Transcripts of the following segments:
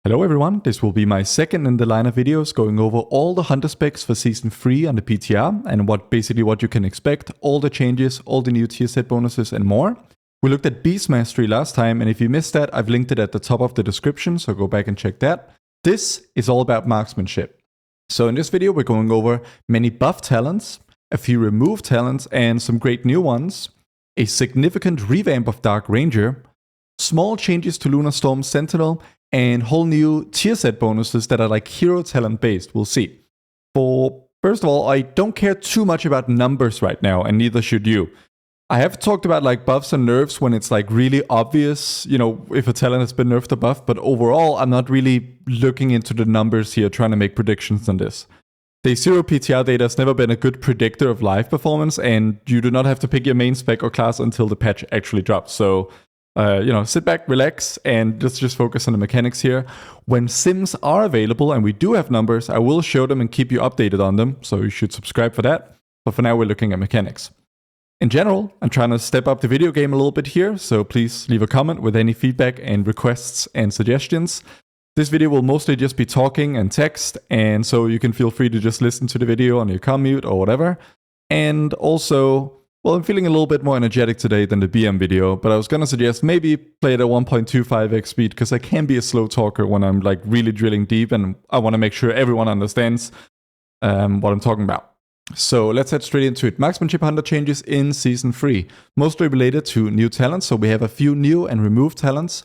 Hello everyone, this will be my second in the line of videos going over all the hunter specs for Season 3 on the PTR and what you can expect, all the changes, all the new tier set bonuses and more. We looked at Beast Mastery last time, and if you missed that, I've linked it at the top of the description, so go back and check that. This is all about Marksmanship. So in this video we're going over many buff talents, a few removed talents and some great new ones, a significant revamp of Dark Ranger, small changes to Lunar Storm Sentinel, and whole new tier set bonuses that are like hero talent based, we'll see. First of all, I don't care too much about numbers right now, and neither should you. I have talked about like buffs and nerfs when it's like really obvious, if a talent has been nerfed or buffed, but overall I'm not really looking into the numbers here, trying to make predictions on this. Day 0 PTR data has never been a good predictor of live performance, and you do not have to pick your main spec or class until the patch actually drops. So sit back, relax, and just focus on the mechanics here. When sims are available, and we do have numbers, I will show them and keep you updated on them, so you should subscribe for that. But for now, we're looking at mechanics. In general, I'm trying to step up the video game a little bit here, so please leave a comment with any feedback and requests and suggestions. This video will mostly just be talking and text, and so you can feel free to just listen to the video on your commute or whatever. And also, well, I'm feeling a little bit more energetic today than the BM video, but I was gonna suggest maybe play it at 1.25x speed, because I can be a slow talker when I'm like really drilling deep, and I want to make sure everyone understands what I'm talking about. So let's head straight into it. Marksmanship Hunter changes in Season 3, mostly related to new talents. So we have a few new and removed talents.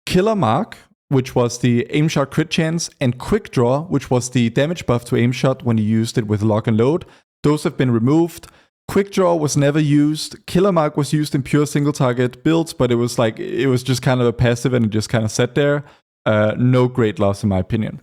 Killer Mark, which was the aim shot crit chance, and Quick Draw, which was the damage buff to aim shot when you used it with lock and load. Those have been removed. Quick Draw was never used. Killer Mark was used in pure single target builds, but it was just kind of a passive and it just kind of sat there. No great loss in my opinion.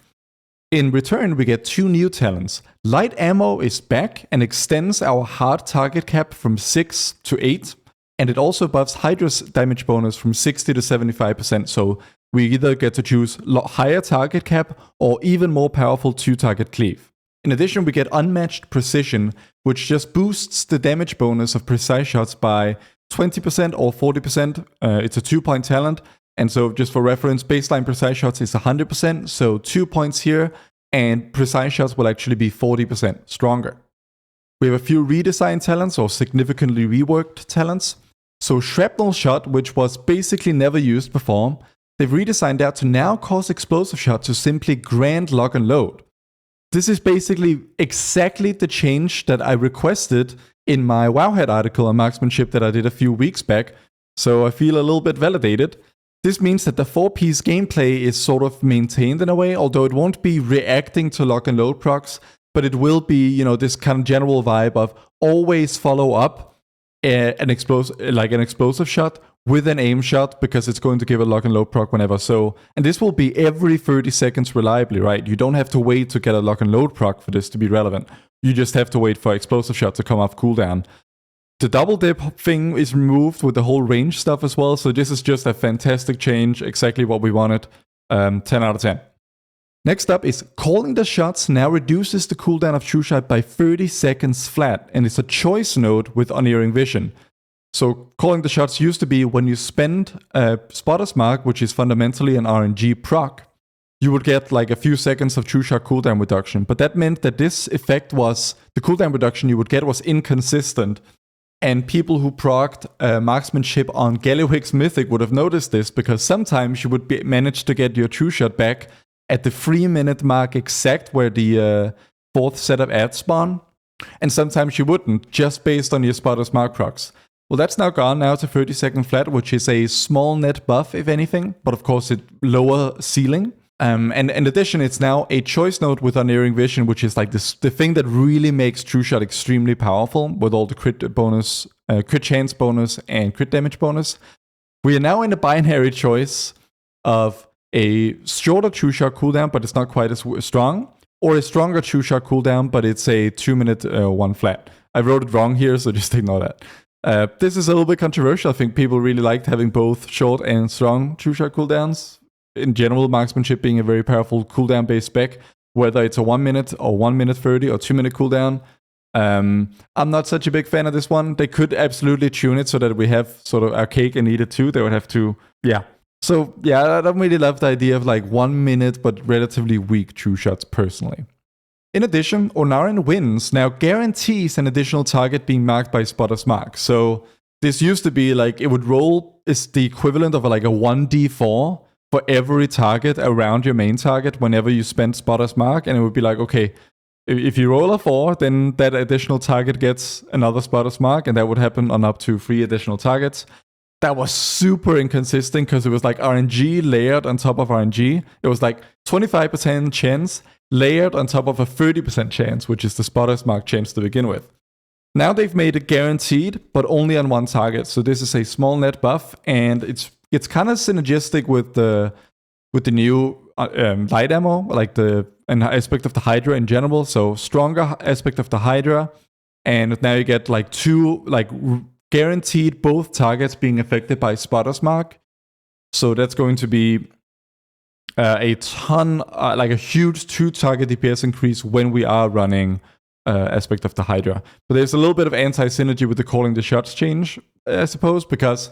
In return, we get two new talents. Light Ammo is back and extends our hard target cap from 6 to 8. And it also buffs Hydra's damage bonus from 60 to 75%. So we either get to choose higher target cap or even more powerful 2-target cleave. In addition, we get Unmatched Precision, which just boosts the damage bonus of precise shots by 20% or 40%. It's a 2-point talent. And so just for reference, baseline precise shots is 100%. So 2 points here, and precise shots will actually be 40% stronger. We have a few redesigned talents or significantly reworked talents. So Shrapnel Shot, which was basically never used before, they've redesigned that to now cause explosive shot to simply grant lock and load. This is basically exactly the change that I requested in my Wowhead article on Marksmanship that I did a few weeks back, so I feel a little bit validated. This means that the 4-piece gameplay is sort of maintained in a way, although it won't be reacting to lock and load procs, but it will be, this kind of general vibe of always follow up an explosive shot with an aim shot, because it's going to give a lock and load proc whenever. So, and this will be every 30 seconds reliably, right? You don't have to wait to get a lock and load proc for this to be relevant. You just have to wait for explosive shot to come off cooldown. The double dip thing is removed with the whole range stuff as well. So this is just a fantastic change, exactly what we wanted. 10 out of 10. Next up is Calling the Shots now reduces the cooldown of True Shot by 30 seconds flat, and it's a choice node with Unerring Vision. So Calling the Shots used to be when you spend Spotter's Mark, which is fundamentally an RNG proc, you would get like a few seconds of True Shot cooldown reduction. But that meant that this effect was, the cooldown reduction you would get was inconsistent. And people who procced Marksmanship on Gallywig's Mythic would have noticed this, because sometimes you would manage to get your True Shot back at the 3-minute mark exact where the 4th set of ads spawn. And sometimes you wouldn't, just based on your Spotter's Mark procs. Well, that's now gone. Now it's a 30-second flat, which is a small net buff, if anything, but of course it lower ceiling. And in addition, it's now a choice node with Unerring Vision, which is like the thing that really makes True Shot extremely powerful with all the crit bonus, crit chance bonus, and crit damage bonus. We are now in a binary choice of a shorter True Shot cooldown, but it's not quite as strong, or a stronger True Shot cooldown, but it's a 2-minute one flat. I wrote it wrong here, so just ignore that. This is a little bit controversial. I think people really liked having both short and strong True Shot cooldowns. In general, Marksmanship being a very powerful cooldown-based spec, whether it's a 1 minute or 1 minute 30 or 2 minute cooldown. I'm not such a big fan of this one. They could absolutely tune it so that we have sort of our cake and eat it too. They would have to, So yeah, I don't really love the idea of like 1 minute but relatively weak true shots personally. In addition, Ornarian Winds now guarantees an additional target being marked by Spotter's Mark. So this used to be like it would roll is the equivalent of like a 1d4 for every target around your main target whenever you spend Spotter's Mark, and it would be like, okay, if you roll a 4, then that additional target gets another Spotter's Mark, and that would happen on up to 3 additional targets. That was super inconsistent because it was like RNG layered on top of RNG. It was like 25% chance layered on top of a 30% chance, which is the Spotter's Mark chance to begin with. Now they've made it guaranteed, but only on one target. So this is a small net buff, and it's kind of synergistic with the new light ammo, like an aspect of the Hydra in general. So stronger aspect of the Hydra, and now you get like 2 like guaranteed both targets being affected by Spotter's Mark. So that's going to be a ton, like a huge 2 target DPS increase when we are running aspect of the Hydra. But there's a little bit of anti-synergy with the calling the shots change, I suppose, because,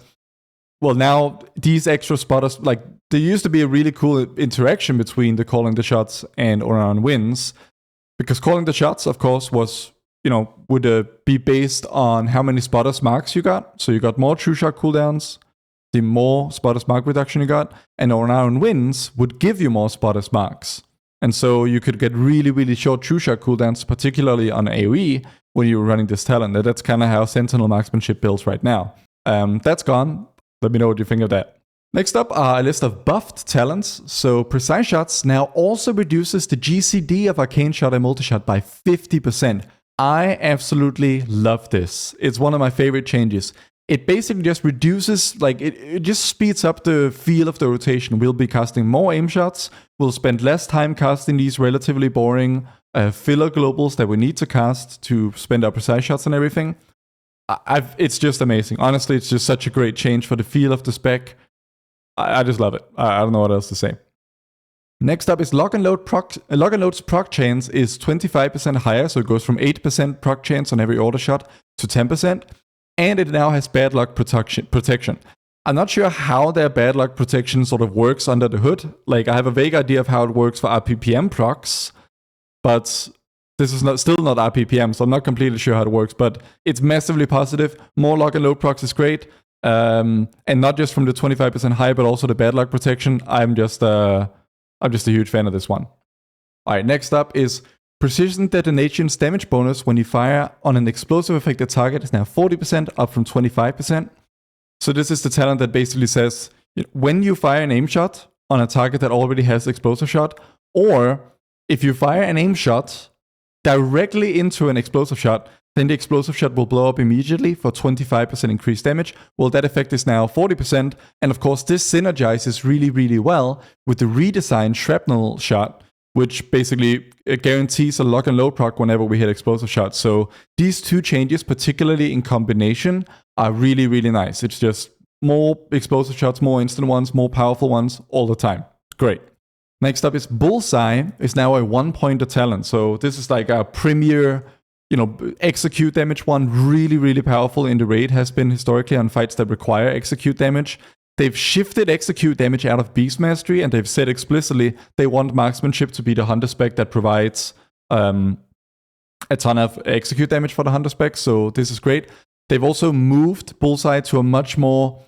well, now these extra spotters, like there used to be a really cool interaction between the calling the shots and Ornarian Winds, because calling the shots, of course, was, would be based on how many Spotter's Marks you got. So you got more true shot cooldowns, the more Spotter's Mark reduction you got, and Ornarian Winds would give you more Spotter's Marks. And so you could get really, really short true shot cooldowns, particularly on AoE when you were running this talent. That's kind of how Sentinel Marksmanship builds right now. That's gone. Let me know what you think of that. Next up are a list of buffed talents. So Precise Shots now also reduces the GCD of Arcane Shot and Multi-Shot by 50%. I absolutely love this. It's one of my favorite changes. It basically just reduces, like, it just speeds up the feel of the rotation. We'll be casting more aim shots. We'll spend less time casting these relatively boring filler globals that we need to cast to spend our precise shots and everything. It's just amazing. Honestly, it's just such a great change for the feel of the spec. I just love it. I don't know what else to say. Next up is Lock and Load's proc chance is 25% higher, so it goes from 8% proc chance on every order shot to 10%. And it now has bad luck protection. I'm not sure how their bad luck protection sort of works under the hood. Like, I have a vague idea of how it works for RPPM procs, but this is still not RPPM, so I'm not completely sure how it works, but it's massively positive. More lock and load procs is great. And not just from the 25% high, but also the bad luck protection. I'm just a huge fan of this one. All right, next up is Precision Detonation's damage bonus when you fire on an explosive affected target is now 40%, up from 25%. So this is the talent that basically says, when you fire an aim shot on a target that already has explosive shot, or if you fire an aim shot directly into an explosive shot, then the explosive shot will blow up immediately for 25% increased damage. Well, that effect is now 40%, and of course this synergizes really, really well with the redesigned shrapnel shot, which basically guarantees a lock and load proc whenever we hit explosive shots. So these 2 changes, particularly in combination, are really, really nice. It's just more explosive shots, more instant ones, more powerful ones all the time. Great. Next up is Bullseye is now a 1-pointer talent. So this is like a premier, execute damage one, really, really powerful in the raid, has been historically on fights that require execute damage. They've shifted execute damage out of Beast Mastery, and they've said explicitly they want Marksmanship to be the Hunter spec that provides a ton of execute damage for the Hunter spec, so this is great. They've also moved Bullseye to a much more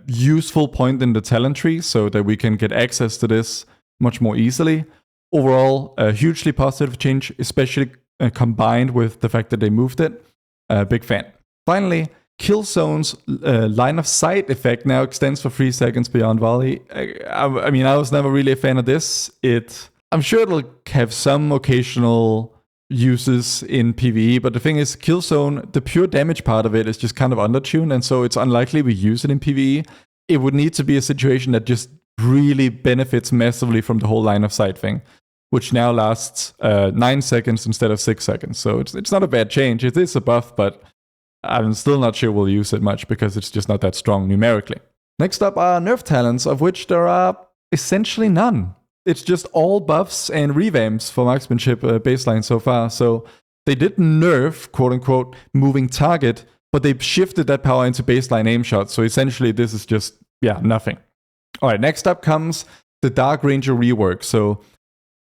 useful point in the talent tree so that we can get access to this much more easily. Overall, a hugely positive change, especially combined with the fact that they moved it. Big fan. Finally, Killzone's line of sight effect now extends for 3 seconds beyond volley. I mean, I was never really a fan of this. I'm sure it'll have some occasional uses in PvE, but the thing is, Killzone, the pure damage part of it is just kind of undertuned, and so it's unlikely we use it in PvE. It would need to be a situation that just really benefits massively from the whole line of sight thing, which now lasts 9 seconds instead of 6 seconds. So it's not a bad change. It is a buff, but I'm still not sure we'll use it much because it's just not that strong numerically. Next up are nerf talents, of which there are essentially none. It's just all buffs and revamps for Marksmanship baseline so far. So they did nerf, quote unquote, moving target, but they shifted that power into baseline aim shots. So essentially this is just, nothing. All right, next up comes the Dark Ranger rework. So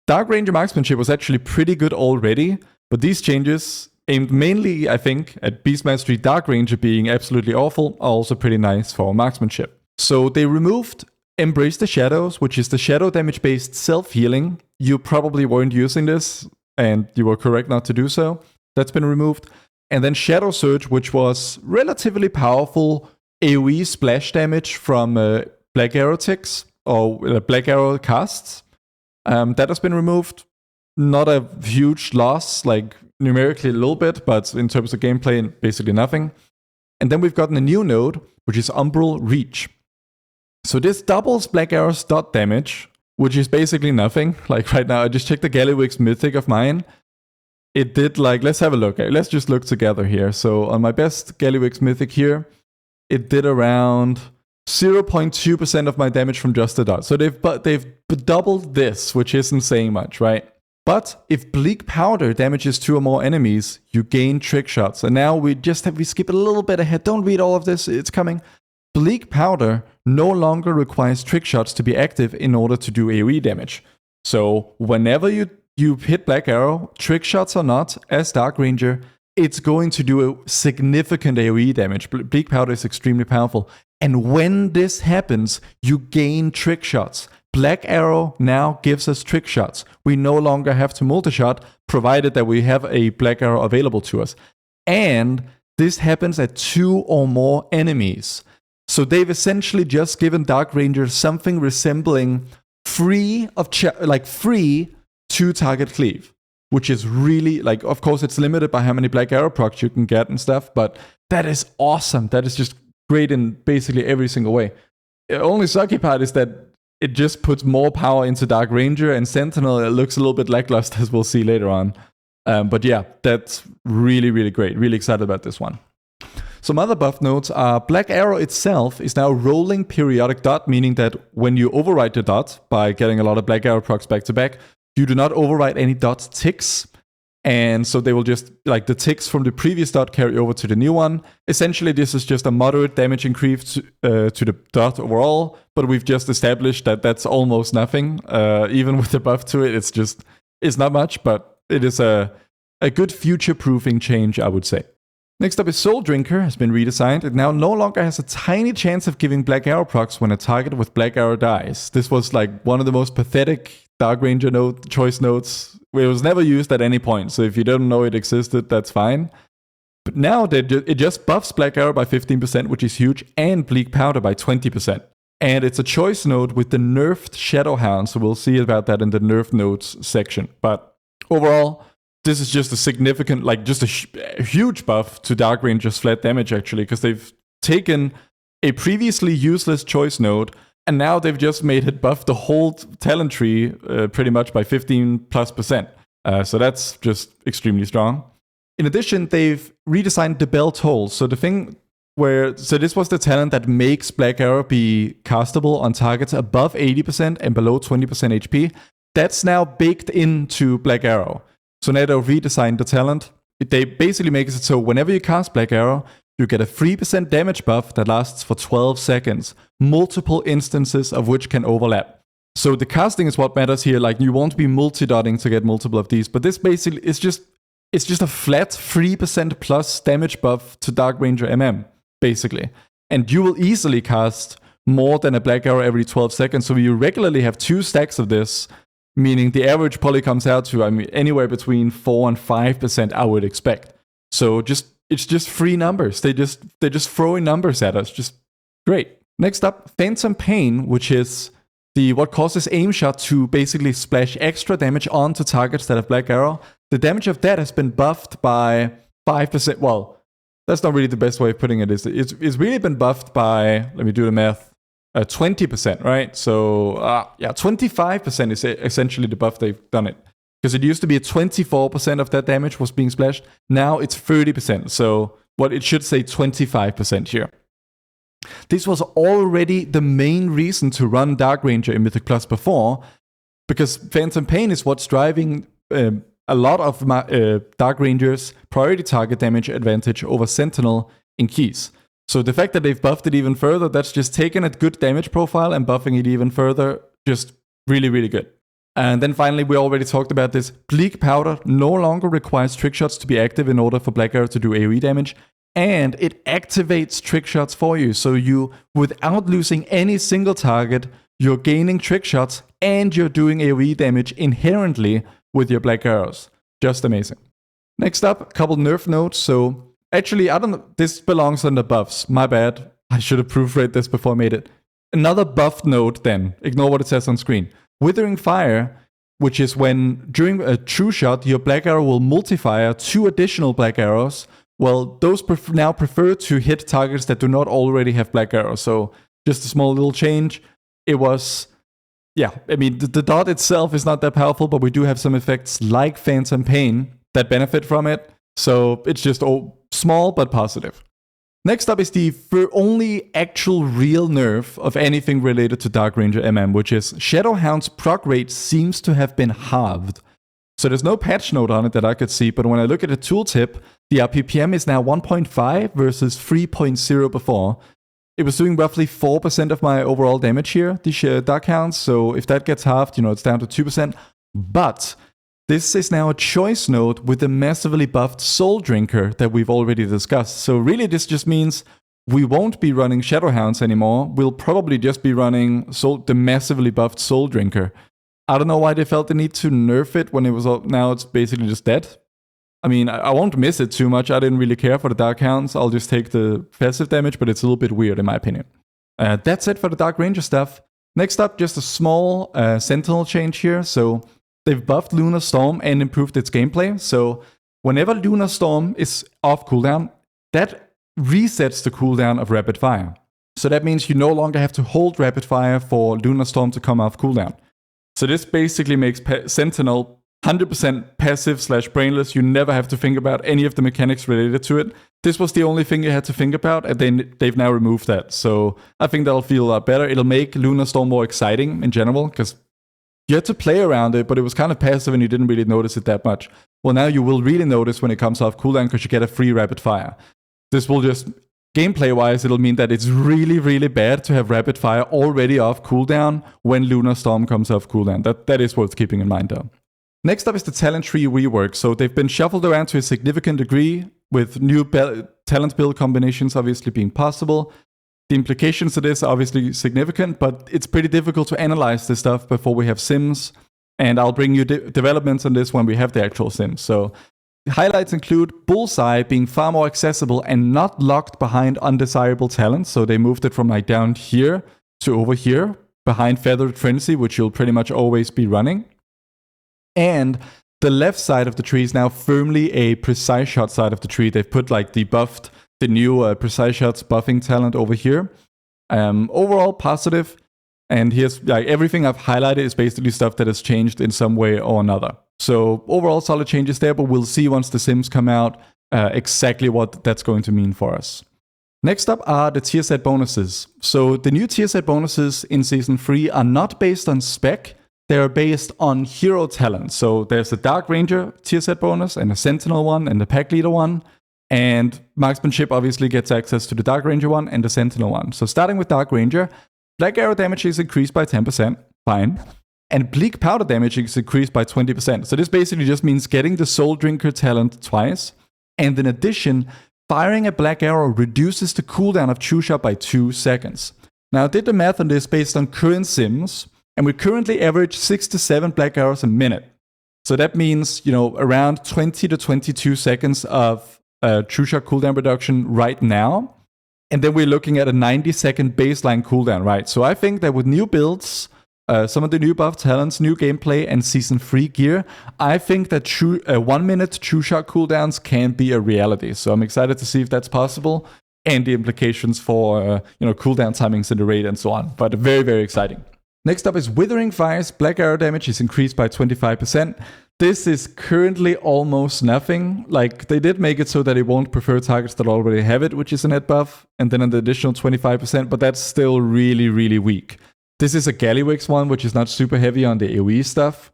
Dark Ranger Marksmanship was actually pretty good already, but these changes, aimed mainly, I think, at Beast Mastery Dark Ranger being absolutely awful, are also pretty nice for Marksmanship. So they removed Embrace the Shadows, which is the shadow damage-based self-healing. You probably weren't using this, and you were correct not to do so. That's been removed. And then Shadow Surge, which was relatively powerful AoE splash damage from Black Arrow ticks, or Black Arrow casts. That has been removed. Not a huge loss, like numerically a little bit, but in terms of gameplay, basically nothing. And then we've gotten a new node, which is Umbral Reach. So this doubles Black Arrow's dot damage, which is basically nothing. Like right now, I just checked the Gallywix Mythic of mine. It did like, let's have a look. Let's just look together here. So on my best Gallywix Mythic here, it did around 0.2% of my damage from just the dot. So they've doubled this, which isn't saying much, right? But if Bleak Powder damages 2 or more enemies, you gain trick shots. And now we skip a little bit ahead. Don't read all of this, it's coming. Bleak Powder no longer requires trick shots to be active in order to do AoE damage. So whenever you hit Black Arrow, trick shots or not, as Dark Ranger, it's going to do a significant AoE damage. Bleak Powder is extremely powerful. And when this happens, you gain trick shots. Black Arrow now gives us trick shots. We no longer have to multi-shot, provided that we have a Black Arrow available to us. And this happens at 2 or more enemies. So they've essentially just given Dark Ranger something resembling free 2-target cleave, which is really, like, of course it's limited by how many Black Arrow procs you can get and stuff, but that is awesome. That is just great in basically every single way. The only sucky part is that it just puts more power into Dark Ranger, and Sentinel, it looks a little bit lackluster, as we'll see later on. But yeah, that's really, really great. Really excited about this one. Some other buff notes are Black Arrow itself is now rolling periodic dot, meaning that when you overwrite the dot by getting a lot of Black Arrow procs back to back, you do not overwrite any dot ticks. And so they will just, like the ticks from the previous dot carry over to the new one. Essentially, this is just a moderate damage increase to the dot overall, but we've just established that that's almost nothing. Even with the buff to it, it's not much, but it is a good future-proofing change, I would say. Next up is Soul Drinker has been redesigned. It now no longer has a tiny chance of giving Black Arrow procs when a target with Black Arrow dies. This was like one of the most pathetic Dark Ranger choice notes. It was never used at any point, so if you don't know it existed, that's fine. But now it just buffs Black Arrow by 15%, which is huge, and Bleak Powder by 20%. And it's a choice node with the nerfed Shadowhound, so we'll see about that in the nerfed nodes section. But overall, this is just a significant, like just a huge buff to Dark Ranger's flat damage, actually, because they've taken a previously useless choice node, and now they've just made it buff the whole talent tree pretty much by 15+%. So that's just extremely strong. In addition, they've redesigned the bell toll. So this was the talent that makes Black Arrow be castable on targets above 80% and below 20% HP. That's now baked into Black Arrow. So now they've redesigned the talent. They basically make it so whenever you cast Black Arrow, you get a 3% damage buff that lasts for 12 seconds, multiple instances of which can overlap. So the casting is what matters here. Like, you won't be multi-dotting to get multiple of these, but this basically is just a flat 3% plus damage buff to Dark Ranger MM, basically. And you will easily cast more than a Black Arrow every 12 seconds, so you regularly have 2 stacks of this, meaning the average probably comes out to, anywhere between 4 and 5%, I would expect. So it's just free numbers. They're just throwing numbers at us. Just great. Next up, Phantom Pain, which is what causes aim shot to basically splash extra damage onto targets that have Black Arrow. The damage of that has been buffed by 5%. Well, that's not really the best way of putting it. It's really been buffed by, let me do the math, 20%, right? So 25% is essentially the buff they've done it. Because it used to be 24% of that damage was being splashed. Now it's 30%. So it should say 25% here. This was already the main reason to run Dark Ranger in Mythic Plus before, because Phantom Pain is what's driving a lot of Dark Ranger's priority target damage advantage over Sentinel in keys. So the fact that they've buffed it even further, that's just taken a good damage profile and buffing it even further, just really, really good. And then finally, we already talked about this. Bleak Powder no longer requires trick shots to be active in order for Black Arrow to do AoE damage. And it activates trick shots for you. So you, without losing any single target, you're gaining trick shots and you're doing AoE damage inherently with your Black Arrows. Just amazing. Next up, a couple nerf notes. So actually, I don't know, this belongs under buffs. My bad. I should have proofread this before I made it. Another buff note then. Ignore what it says on screen. Withering Fire, which is when during a true shot, your Black Arrow will multi-fire 2 additional Black Arrows. Well, those now prefer to hit targets that do not already have Black Arrows. So just a small little change. It was, yeah, I mean, the dot itself is not that powerful, but we do have some effects like Phantom Pain that benefit from it. So it's just small but positive. Next up is the only actual real nerf of anything related to Dark Ranger MM, which is Shadowhound's proc rate seems to have been halved. So there's no patch note on it that I could see, but when I look at the tooltip, the RPPM is now 1.5 versus 3.0 before. It was doing roughly 4% of my overall damage here, the Dark Hounds, so if that gets halved, it's down to 2%. But this is now a choice node with the massively buffed Soul Drinker that we've already discussed. So really this just means we won't be running Shadowhounds anymore. We'll probably just be running the massively buffed Soul Drinker. I don't know why they felt the need to nerf it when it was now it's basically just dead. I mean, I won't miss it too much. I didn't really care for the Dark Hounds. I'll just take the passive damage, but it's a little bit weird in my opinion. That's it for the Dark Ranger stuff. Next up, just a small Sentinel change here. So they've buffed Lunar Storm and improved its gameplay. So whenever Lunar Storm is off cooldown, that resets the cooldown of Rapid Fire. So that means you no longer have to hold Rapid Fire for Lunar Storm to come off cooldown. So this basically makes Sentinel 100% passive/brainless. You never have to think about any of the mechanics related to it. This was the only thing you had to think about, and then they've now removed that. So I think that'll feel a lot better. It'll make Lunar Storm more exciting in general, because you had to play around it, but it was kind of passive and you didn't really notice it that much. Well, now you will really notice when it comes off cooldown because you get a free Rapid Fire. This will just, gameplay-wise, it'll mean that it's really, really bad to have Rapid Fire already off cooldown when Lunar Storm comes off cooldown. That is worth keeping in mind, though. Next up is the talent tree rework. So they've been shuffled around to a significant degree, with new talent build combinations obviously being possible. The implications of this are obviously significant, but it's pretty difficult to analyze this stuff before we have sims. And I'll bring you developments on this when we have the actual sims. So the highlights include Bullseye being far more accessible and not locked behind undesirable talents. So they moved it from like down here to over here behind Feathered Frenzy, which you'll pretty much always be running. And the left side of the tree is now firmly a precise shot side of the tree. They've put like the new precise shots buffing talent over here. Overall positive. And here's like everything I've highlighted is basically stuff that has changed in some way or another. So overall solid changes there, but we'll see once the sims come out exactly what that's going to mean for us. Next up are the tier set bonuses. So the new tier set bonuses in Season 3 are not based on spec. They are based on hero talent. So there's a Dark Ranger tier set bonus and a Sentinel one and a Pack Leader one. And Marksmanship obviously gets access to the Dark Ranger one and the Sentinel one. So starting with Dark Ranger, Black Arrow damage is increased by 10%, fine. And Bleak Powder damage is increased by 20%. So this basically just means getting the Soul Drinker talent twice. And in addition, firing a Black Arrow reduces the cooldown of True Shot by 2 seconds. Now I did the math on this based on current sims, and we currently average 6 to 7 Black Arrows a minute. So that means, around 20 to 22 seconds of True Shot cooldown reduction right now. And then we're looking at a 90-second baseline cooldown, right? So I think that with new builds, some of the new buff talents, new gameplay, and Season 3 gear, I think that 1 minute True Shot cooldowns can be a reality. So I'm excited to see if that's possible, and the implications for cooldown timings in the raid and so on. But very, very exciting. Next up is Withering Fire's Black Arrow damage is increased by 25%. This is currently almost nothing. Like, they did make it so that it won't prefer targets that already have it, which is a net buff, and then an additional 25%, but that's still really, really weak. This is a Gallywix one, which is not super heavy on the AoE stuff.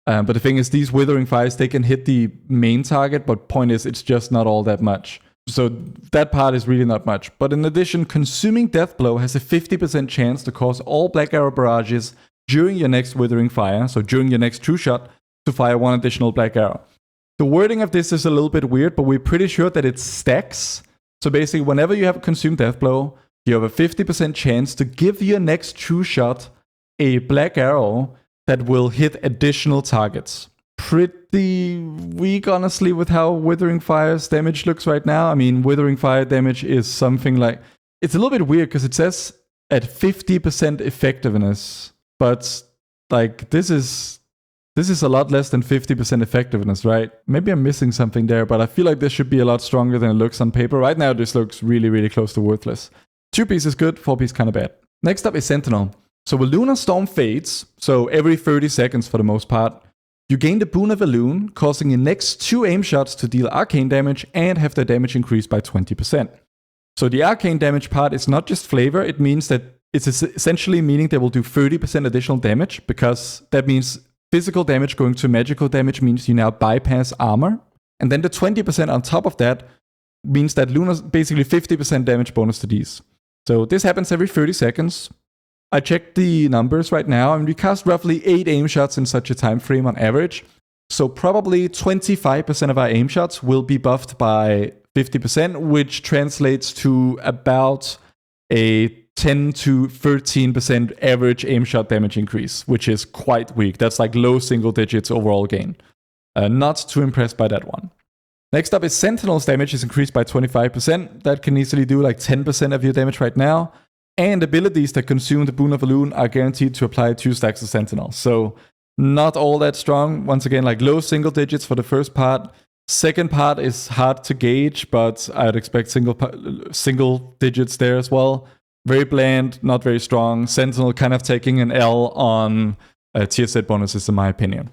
But the thing is, these Withering Fires, they can hit the main target, but point is, it's just not all that much. So that part is really not much. But in addition, consuming Deathblow has a 50% chance to cause all Black Arrow barrages during your next Withering Fire, so during your next True Shot, to fire one additional Black Arrow. The wording of this is a little bit weird, but we're pretty sure that it stacks. So basically, whenever you have consumed Deathblow, you have a 50% chance to give your next True Shot a Black Arrow that will hit additional targets. Pretty weak, honestly, with how Withering Fire's damage looks right now. I mean, Withering Fire damage is something like... It's a little bit weird because it says at 50% effectiveness, but like this is a lot less than 50% effectiveness, right? Maybe I'm missing something there, but I feel like this should be a lot stronger than it looks on paper. Right now, this looks really, really close to worthless. 2-piece is good, 4-piece kind of bad. Next up is Sentinel. So when Lunar Storm fades, so every 30 seconds for the most part, you gain the boon of a Loon, causing your next 2 aim shots to deal arcane damage and have their damage increased by 20%. So the arcane damage part is not just flavor, it means that it's essentially meaning they will do 30% additional damage, because that means physical damage going to magical damage means you now bypass armor. And then the 20% on top of that means that Lunar's basically 50% damage bonus to these. So this happens every 30 seconds. I checked the numbers right now, and we cast roughly 8 aim shots in such a time frame on average. So probably 25% of our aim shots will be buffed by 50%, which translates to about a 10 to 13% average aim shot damage increase, which is quite weak. That's like low single digits overall gain. Not too impressed by that one. Next up is Sentinel's damage is increased by 25%. That can easily do like 10% of your damage right now. And abilities that consume the Boon of a Loon are guaranteed to apply 2 stacks of Sentinel. So not all that strong. Once again, like low single digits for the first part. Second part is hard to gauge, but I'd expect single digits there as well. Very bland, not very strong. Sentinel kind of taking an L on tier set bonuses in my opinion.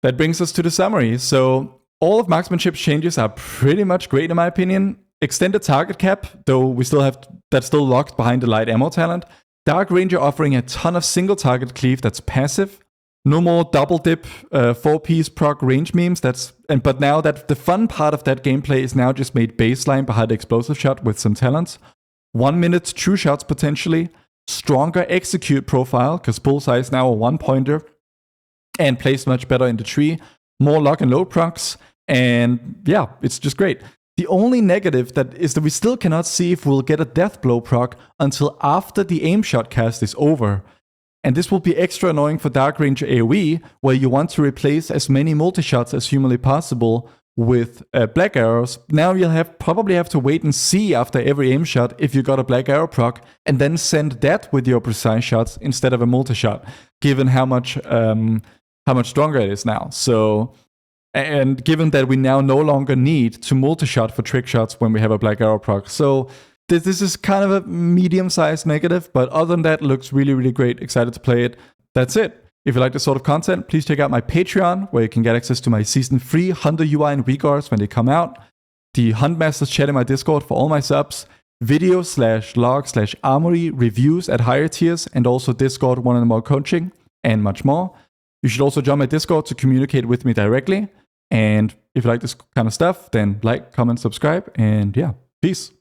That brings us to the summary. So all of Marksmanship's changes are pretty much great in my opinion. Extended target cap, though we still have that's still locked behind the light ammo talent. Dark Ranger offering a ton of single target cleave that's passive. No more double dip 4-piece proc range memes. But now that the fun part of that gameplay is now just made baseline behind the explosive shot with some talents. 1 minute true shots potentially. Stronger execute profile because bullseye is now a 1-pointer and placed much better in the tree. More lock and load procs, and yeah, it's just great. The only negative that is that we still cannot see if we'll get a death blow proc until after the aim shot cast is over. And this will be extra annoying for Dark Ranger AoE, where you want to replace as many multi-shots as humanly possible with black arrows. Now you'll probably have to wait and see after every aim shot if you got a black arrow proc, and then send that with your precise shots instead of a multi-shot, given how much stronger it is now. So... And given that we now no longer need to multi-shot for trick shots when we have a black arrow proc. So this is kind of a medium-sized negative, but other than that, it looks really, really great. Excited to play it. That's it. If you like this sort of content, please check out my Patreon, where you can get access to my Season 3 Hunter UI and Regards when they come out, the Huntmasters chat in my Discord for all my subs, video/log/armory reviews at higher tiers, and also Discord one-on-one coaching, and much more. You should also join my Discord to communicate with me directly. And if you like this kind of stuff, then like, comment, subscribe, and yeah, peace.